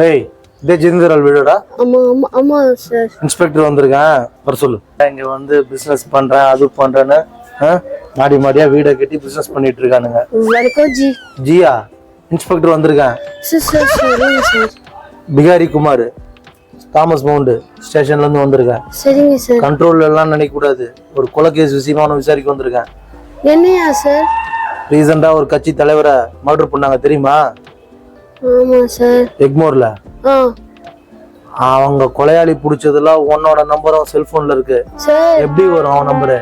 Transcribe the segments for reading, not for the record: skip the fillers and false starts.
ஏய் இதே ஜிந்தரால் வீடோடா? ஆமா ஆமா ஆமா சார். இன்ஸ்பெக்டர் வந்திருக்கேன், வர சொல்லு. இங்க வந்து பிசினஸ் பண்றேன் அது பண்றேன்னு மாடி மாடியா வீடை கட்டி பிசினஸ் பண்ணிட்டு இருக்கானுங்க. வணக்கம் ஜி. ஜியா, இன்ஸ்பெக்டர் வந்திருக்கேன். சார் சரிங்க sir. Bihari Kumar, Thomas mount ஸ்டேஷன்ல இருந்து வந்திருக்கேன். சரிங்க சார். கண்ட்ரோல் எல்லாம் நினைக்க கூடாது, ஒரு கொலை கேஸ் விஷயமா விசாரிக்க வந்திருக்கேன். என்னையா சார்? ரீசெண்டா ஒரு கட்சி தலைவரை மர்டர் பண்ணாங்க தெரியுமா? ஆமா சார். எக்மோர்ல. அவங்க கொலையாளி புடிச்சதுல உன்னோட நம்பரும் செல்போன்ல இருக்கு. எப்படி வரும் அவன் நம்பரு?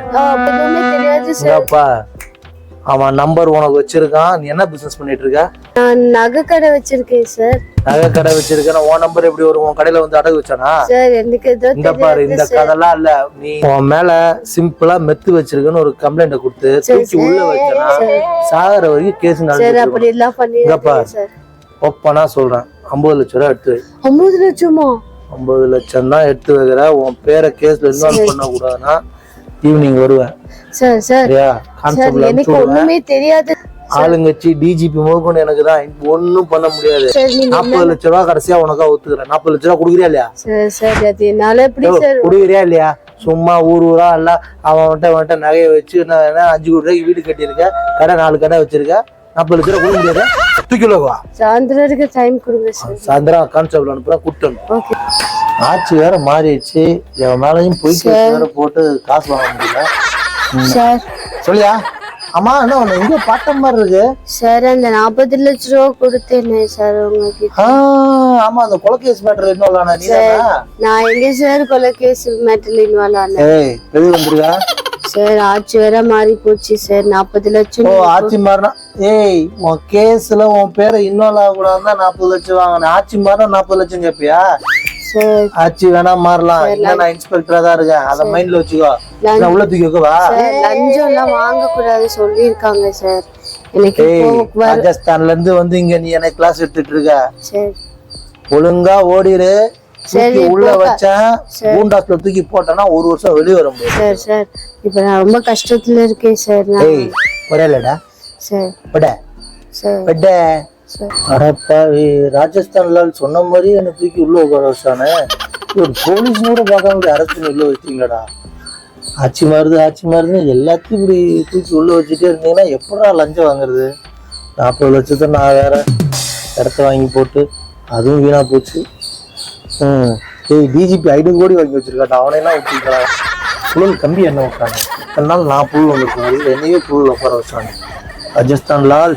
அவன் நம்பர் உனக்கு வச்சிருக்கான். நீ என்ன பிசினஸ் பண்ணிட்டு இருக்க? நான் நகை கடை வச்சிருக்கேன் சார். நகை கடை வச்சிருக்கேன், உன் நம்பர் எப்படி வரும்? உன் கடையில வந்து அடகு வச்சானா? சார் எனக்கு இந்த பாரு, இந்த கதெல்லாம் இல்ல. நீ உன் மேல சிம்பிளா மெத்து வச்சிருக்கன்னு ஒரு கம்ப்ளைண்ட் கொடுத்து தூக்கி உள்ள வச்சனா சாகர வரைக்கும் கேஸ் நடந்துச்சு. அப்படி எல்லாம் பண்ணிடுங்க சார். ஓப்பனா சொல்றேன், 50 லட்சம் ரூபாய் எடுத்து வை. 50 லட்சமா? 50 லட்சம் தான் எடுத்து வைக்கிற. உன் பேரை கேஸ்ல இன்வால்வ் பண்ண கூடாதுன்னா ஈவினிங் வருவேன். சார் சார் கான்ஸ்டபிள் எனக்கு ஒண்ணுமே தெரியாது. ஆளுங்கட்சி டிஜிபி முதற்கொண்டு எனக்கு தான் ஒன்னும் பண்ண முடியாது. 40 லட்சம் ரூபாய் கடைசியா உனக்கா ஒத்துக்கிறேன். 40 லட்சம் ரூபாய் குடுக்குறியா இல்லையா? சார் அது என்னால எப்படி சார் குடுக்குறியா இல்லையா? சும்மா ஊரா இல்ல அவன்கிட்ட நகையை வச்சு 5 கோடி ரூபாய்க்கு வீடு கட்டியிருக்க, கடை 4 கடை வச்சிருக்க. 40 லட்சம் ரூபாய் கொடுக்க முடியாது. தூக்கிலவா சாயந்தரம் டைம் கொடுங்க சார். சாயந்தரம் கான்ஸ்டபிள் அனுப்புறேன், கூட்டணும். ஓகே. ஆட்சி வேற மாறிடுச்சு, என் மேலையும் போய் வேற போட்டு காசு வாங்க முடியல சார். சொல்லியா? ஆமா, என்ன ஒண்ணு இங்க பாட்ட மாதிரி இருக்கு சார். அந்த 40 லட்சம் ரூபாய் கொடுத்தேனே சார் உங்களுக்கு. ஆமா, அந்த கொலை கேஸ் மேட்டர் இன்வால்வ் ஆனா நீ? நான் எங்க சார் கொலை கேஸ் மேட்டர்ல இன்வால்வ் ஆனேன்? ஏய் எது வந்திருக்கா சார்? ஆட்சி வேற மாறி போச்சு சார். 40 லட்சம். ஓ, ஆட்சி மாறினா? ஏய், உன் கேஸ்ல உன் பேரை இன்வால்வ் ஆக கூடாதுன்னா 40 லட்சம் வாங்கினேன். ஆட்சி மாறினா 40 லட்சம் கேப்பியா? ஆட்சி வேணா மாறலாம், இல்ல நான் இன்ஸ்பெக்டரா தான் இருக்கேன், அத மைண்ட்ல வச்சுக்கோ. நான் உள்ள தூக்கி வைக்கவா? லஞ்சம் எல்லாம் வாங்க கூடாது சொல்லி இருக்காங்க சார். எனக்கு ராஜஸ்தான்ல இருந்து வந்து இங்க நீ எனக்கு கிளாஸ் எடுத்துட்டு இருக்க. சரி, ஒழுங்கா ஓடிரு. உள்ள வச்சேன் பூண்டாஸ்ல தூக்கி போட்டேன்னா 1 வருஷம் வெளியே வர முடியும். சார் சார் இப்ப நான் ரொம்ப கஷ்டத்துல இருக்கேன் சார். வரலடா சார். பட சார் பட அரப்பாவி. ராஜஸ்தான்ல சொன்ன மாதிரி என்ன தூக்கி உள்ள உட்கார வச்சானே. ஒரு போலீஸ் கூட பார்க்காம அரெஸ்ட் பண்ணி உள்ள வச்சிங்களடா. ஆட்சி மாறுது எல்லாத்தையும் இப்படி தூக்கி உள்ள வச்சுட்டே இருந்தீங்கன்னா எப்படா லஞ்சம் வாங்குறது? 40 லட்சத்தை நான் வேற இடத்த வாங்கி போட்டு அதுவும் வீணா போச்சு. ஏய், டிஜிபி 5 கோடி வாங்கி வச்சிருக்காட்டா, அவனையெல்லாம் விட்டுருக்கான். புழல் கம்பி என்ன விட்டாங்க? இத்தனை நாள் நான் புல் வந்துருக்கேன், என்னையே புல் உட்கார வச்சாங்க. ராஜஸ்தான் லால்